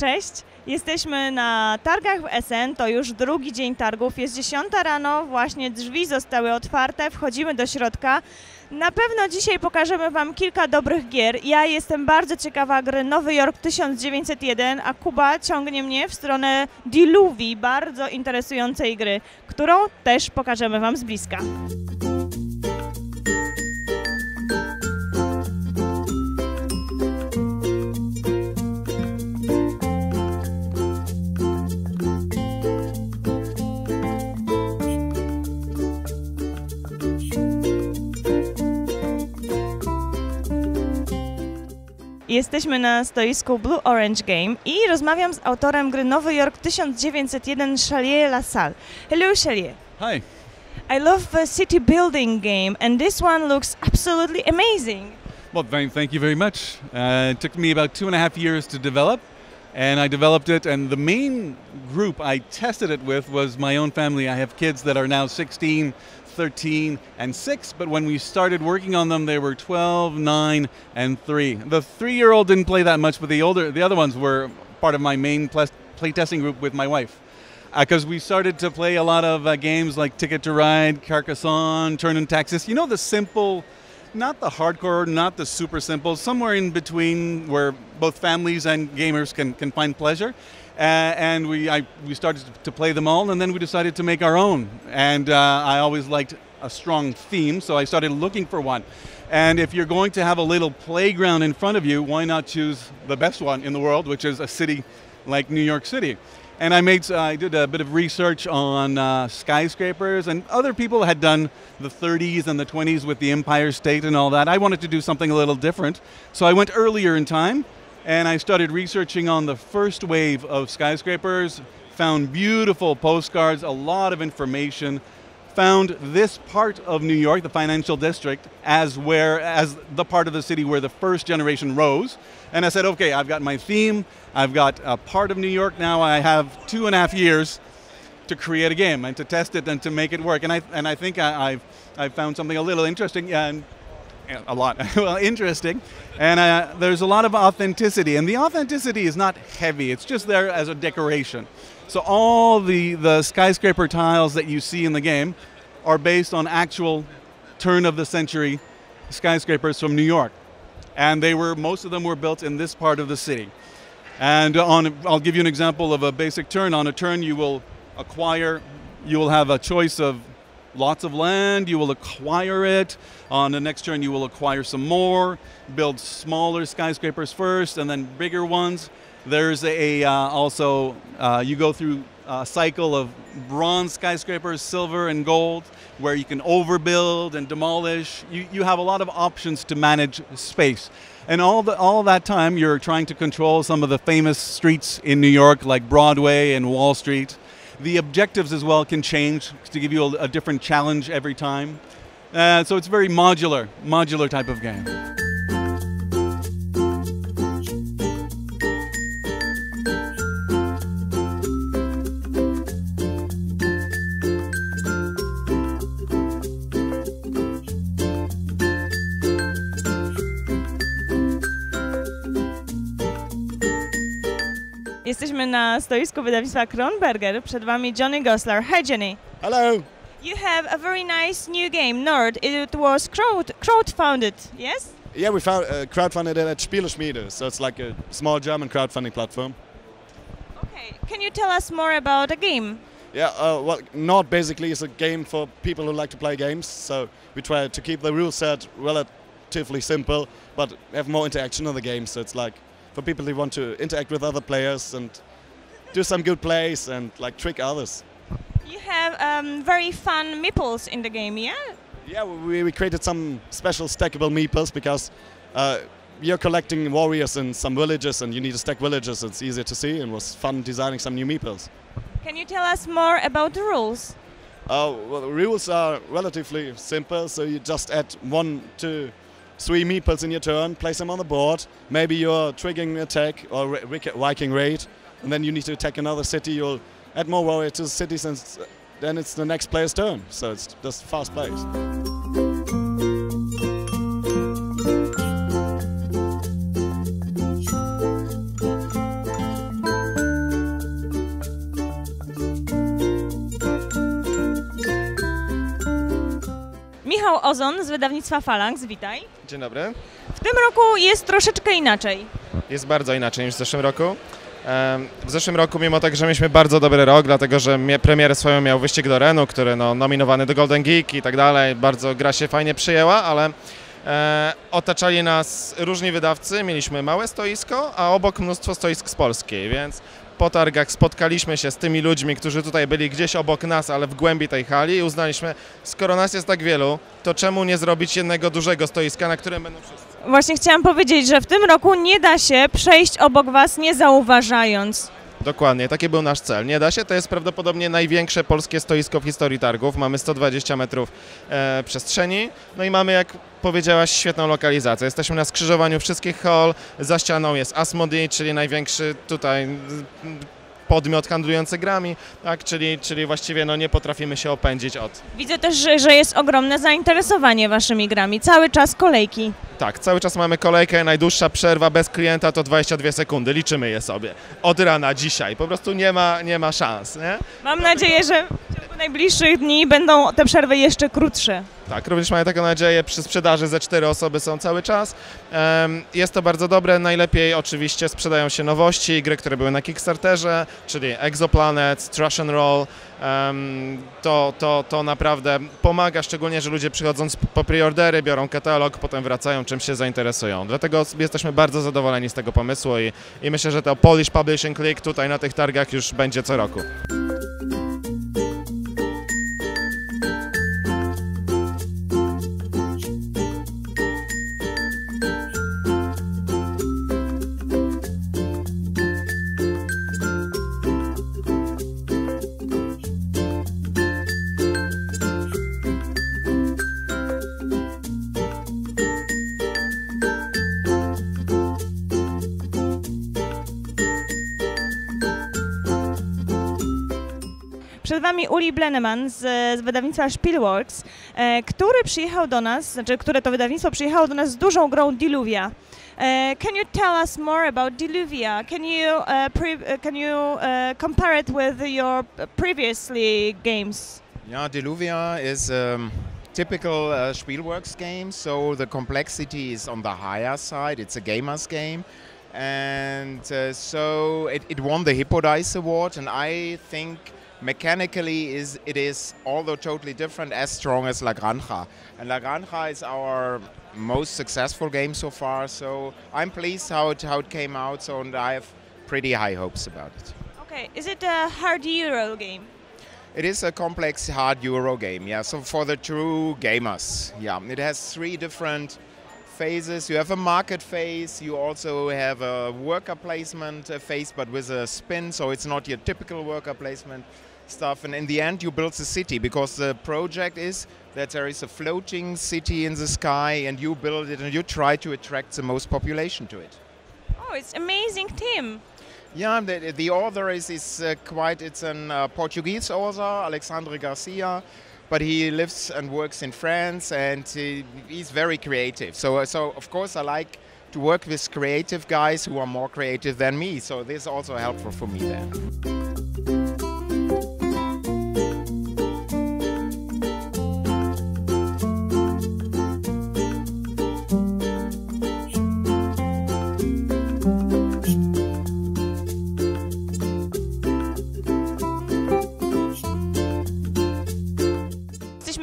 Cześć! Jesteśmy na targach w Essen, to już drugi dzień targów, jest 10 rano, właśnie drzwi zostały otwarte, wchodzimy do środka. Na pewno dzisiaj pokażemy Wam kilka dobrych gier. Ja jestem bardzo ciekawa gry Nowy Jork 1901, a Kuba ciągnie mnie w stronę Diluvii, bardzo interesującej gry, którą też pokażemy Wam z bliska. Jesteśmy na stoisku Blue Orange Game i rozmawiam z autorem gry Nowy Jork 1901 Salle. Hello Chenier. Hi. I love the city building game and this one looks absolutely amazing. Well, thank you very much. It took me about 2.5 years to develop, and I developed it, and the main group I tested it with was my own family. I have kids that are now 16, 13 and 6, but when we started working on them they were 12, 9 and 3. The 3-year-old didn't play that much, but the other ones were part of my main playtesting group with my wife. Because we started to play a lot of games like Ticket to Ride, Carcassonne, Turn and Taxis. You know, the simple, not the hardcore, not the super simple, somewhere in between where both families and gamers can find pleasure. And we started to play them all, and then we decided to make our own. And I always liked a strong theme, so I started looking for one. And if you're going to have a little playground in front of you, why not choose the best one in the world, which is a city like New York City? And I did a bit of research on skyscrapers, and other people had done the 30s and the 20s with the Empire State and all that. I wanted to do something a little different, so I went earlier in time. And I started researching on the first wave of skyscrapers, found beautiful postcards, a lot of information, found this part of New York, the financial district, as the part of the city where the first generation rose. And I said, okay, I've got my theme, I've got a part of New York now, I have 2.5 years to create a game and to test it and to make it work. And I think I've found something a little interesting. A lot. Well, interesting, and there's a lot of authenticity, and the authenticity is not heavy, it's just there as a decoration. So all the skyscraper tiles that you see in the game are based on actual turn-of-the-century skyscrapers from New York, and most of them were built in this part of the city. And I'll give you an example of a basic turn. On a turn you will have a choice of lots of land, you will acquire it. On the next turn you will acquire some more, build smaller skyscrapers first and then bigger ones. There's also you go through a cycle of bronze skyscrapers, silver and gold, where you can overbuild and demolish. You have a lot of options to manage space. And all that time you're trying to control some of the famous streets in New York like Broadway and Wall Street. The objectives as well can change to give you a different challenge every time. So it's very modular type of game. Jesteśmy na stoisku wydawnictwa Kronberger. Przed Wami Johnny Goslar. Hi, Johnny. Hello. You have a very nice new game, Nerd. It was crowdfunded, yes? Yeah, we crowdfunded it at Spiele, so it's like a small German crowdfunding platform. Okay, can you tell us more about the game? Yeah, well, Nord basically is a game for people who like to play games, so we try to keep the rule set relatively simple, but have more interaction in the game, so it's like for people who want to interact with other players and do some good plays and like trick others. You have very fun meeples in the game, yeah? Yeah, we created some special stackable meeples because you're collecting warriors in some villages and you need to stack villages. It's easier to see, and it was fun designing some new meeples. Can you tell us more about the rules? Well, the rules are relatively simple, so you just add 1 to 3 meeples in your turn, place them on the board. Maybe you're triggering an attack or Viking raid, and then you need to attack another city. You'll add more warriors to the cities, and then it's the next player's turn. So it's just fast-paced. Michał Ozon z wydawnictwa Phalanx, witaj. Dzień dobry. W tym roku jest troszeczkę inaczej. Jest bardzo inaczej niż w zeszłym roku. W zeszłym roku, mimo tego, że mieliśmy bardzo dobry rok, dlatego że premierę swoją miał Wyścig do Renu, który nominowany do Golden Geek i tak dalej, bardzo gra się fajnie przyjęła, ale otaczali nas różni wydawcy, mieliśmy małe stoisko, a obok mnóstwo stoisk z Polski, więc po targach spotkaliśmy się z tymi ludźmi, którzy tutaj byli gdzieś obok nas, ale w głębi tej hali i uznaliśmy, skoro nas jest tak wielu, to czemu nie zrobić jednego dużego stoiska, na którym będą wszyscy? Właśnie chciałam powiedzieć, że w tym roku nie da się przejść obok was nie zauważając. Dokładnie, taki był nasz cel. Nie da się, to jest prawdopodobnie największe polskie stoisko w historii targów. Mamy 120 metrów przestrzeni, no i mamy, jak powiedziałaś, świetną lokalizację. Jesteśmy na skrzyżowaniu wszystkich hall, za ścianą jest Asmodee, czyli największy tutaj podmiot handlujący grami, tak, czyli właściwie nie potrafimy się opędzić od... Widzę też, że jest ogromne zainteresowanie waszymi grami, cały czas kolejki. Tak, cały czas mamy kolejkę, najdłuższa przerwa bez klienta to 22 sekundy, liczymy je sobie. Od rana dzisiaj, po prostu nie ma szans, nie? Mam nadzieję, że w ciągu najbliższych dni będą te przerwy jeszcze krótsze. Tak, również mamy taką nadzieję, przy sprzedaży ze 4 osoby są cały czas. Jest to bardzo dobre, najlepiej oczywiście sprzedają się nowości, gry, które były na Kickstarterze, czyli Exoplanet, Trash and Roll. To naprawdę pomaga, szczególnie, że ludzie przychodząc po preordery, biorą katalog, potem wracają, czym się zainteresują. Dlatego jesteśmy bardzo zadowoleni z tego pomysłu i myślę, że to Polish Publishing League tutaj na tych targach już będzie co roku. Przed wami Brennemann z wydawnictwa Spielworxx, który przyjechał do nas, które to wydawnictwo przyjechało do nas z dużą grą Diluvia. Can you tell us more about Diluvia? Can you compare it with your previously games? Yeah, Diluvia is typical Spielworxx game, so the complexity is on the higher side. It's a gamer's game, and so it won the Hippo Dice Award, and I think mechanically it is, although totally different, as strong as La Granja. And La Granja is our most successful game so far, so I'm pleased how it came out, so and I have pretty high hopes about it. Okay, is it a hard Euro game? It is a complex hard Euro game, yeah, so for the true gamers. Yeah, it has 3 different phases. You have a market phase, you also have a worker placement phase, but with a spin, so it's not your typical worker placement stuff, and in the end you build the city, because the project is that there is a floating city in the sky and you build it and you try to attract the most population to it. Oh, it's amazing team. Yeah, the author is it's a Portuguese author, Alexandre Garcia, but he lives and works in France, and he's very creative. So of course I like to work with creative guys who are more creative than me, so this is also helpful for me then.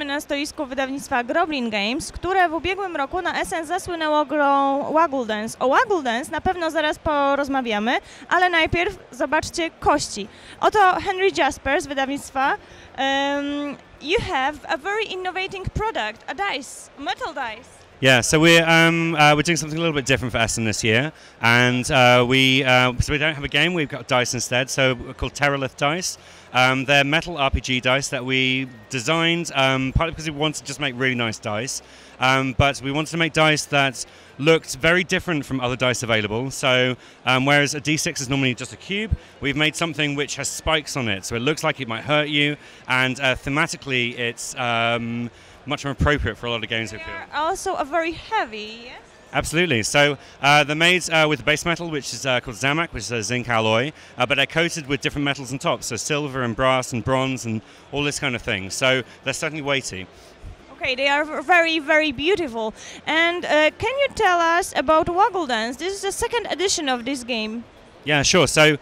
Na stoisku wydawnictwa Grubin Games, które w ubiegłym roku na Essen zasłynęło grą Waggle Dance. O Waggle Dance na pewno zaraz porozmawiamy, ale najpierw zobaczcie kości. Oto Henry Jasper z wydawnictwa. You have a very innovating product, a dice, a metal dice. Yeah, so we're doing something a little bit different for Essen this year, and so we don't have a game. We've got dice instead, so we're called Terralith dice. They're metal RPG dice that we designed partly because we wanted to just make really nice dice, but we wanted to make dice that looked very different from other dice available. So whereas a D6 is normally just a cube, we've made something which has spikes on it, so it looks like it might hurt you, and thematically it's much more appropriate for a lot of games. They are also a very heavy, yes? Absolutely. So they're made with base metal, which is called Zamak, which is a zinc alloy, but they're coated with different metals on top, so silver and brass and bronze and all this kind of thing. So they're certainly weighty. Okay, they are very, very beautiful. And can you tell us about Waggle Dance? This is the second edition of this game. Yeah, sure. So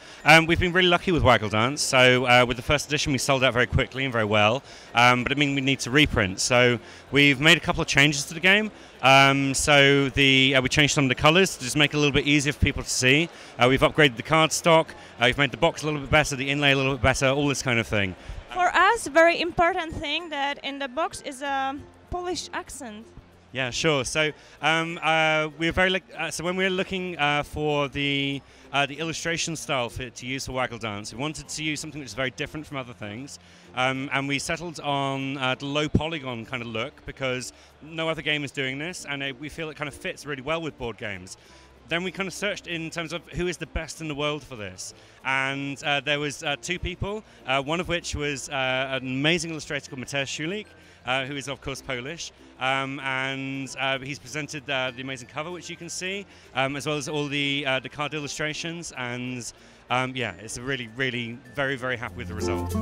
we've been really lucky with Waggle Dance. So with the first edition, we sold out very quickly and very well. But it means we need to reprint. So we've made a couple of changes to the game. We changed some of the colours to just make it a little bit easier for people to see. We've upgraded the card stock. We've made the box a little bit better, the inlay a little bit better, all this kind of thing. For us, very important thing that in the box is a Polish accent. Yeah, sure. So we're very so when we were looking for the illustration style to use for Waggle Dance, we wanted to use something which is very different from other things, and we settled on the low polygon kind of look because no other game is doing this, and we feel it kind of fits really well with board games. Then we kind of searched in terms of who is the best in the world for this, and there was two people, one of which was an amazing illustrator called Mateusz Szulik, who is of course Polish, and he's presented the amazing cover which you can see, as well as all the card illustrations, and yeah, it's really, really very, very happy with the result.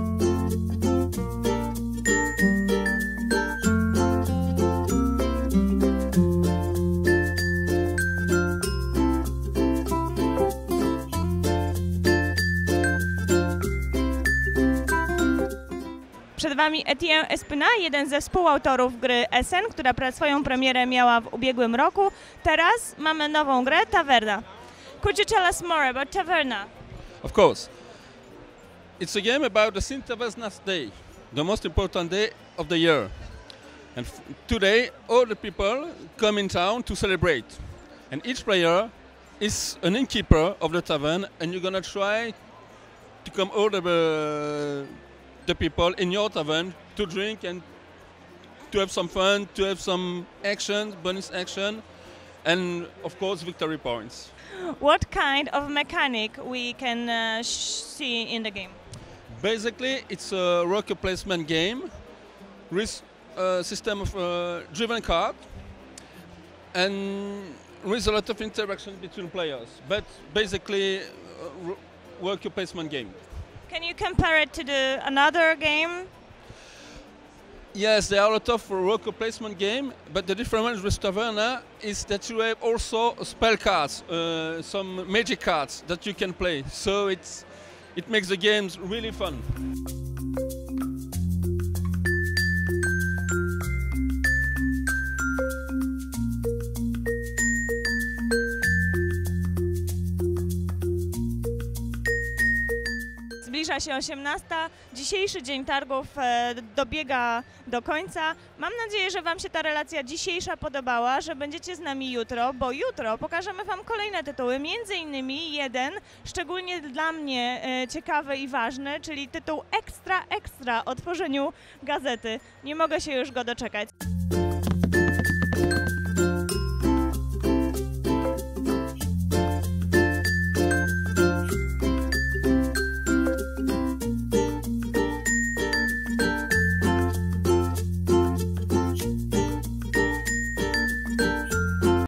Przed Wami Etienne Espreman, jeden ze współautorów gry Essen, która swoją premierę miała w ubiegłym roku. Teraz mamy nową grę, Taverna. Could you tell us more about Taverna? Of course. It's a game about the St. Taverna's Day, the most important day of the year. And today, all the people come in town to celebrate. And each player is an innkeeper of the tavern, and you're gonna try to come all the people in your tavern to drink and to have some fun, to have some action, bonus action, and of course victory points. What kind of mechanic we can see in the game? Basically, it's a worker placement game with a system of driven card and with a lot of interaction between players, but basically worker placement game. Can you compare it to another game? Yes, there are a lot of worker placement game, but the difference with Taverna is that you have also spell cards, some magic cards that you can play. So it makes the games really fun. Zbliża się 18. Dzisiejszy dzień targów dobiega do końca. Mam nadzieję, że Wam się ta relacja dzisiejsza podobała, że będziecie z nami jutro, bo jutro pokażemy Wam kolejne tytuły, między innymi jeden szczególnie dla mnie ciekawy i ważny, czyli tytuł Ekstra o tworzeniu gazety. Nie mogę się już go doczekać.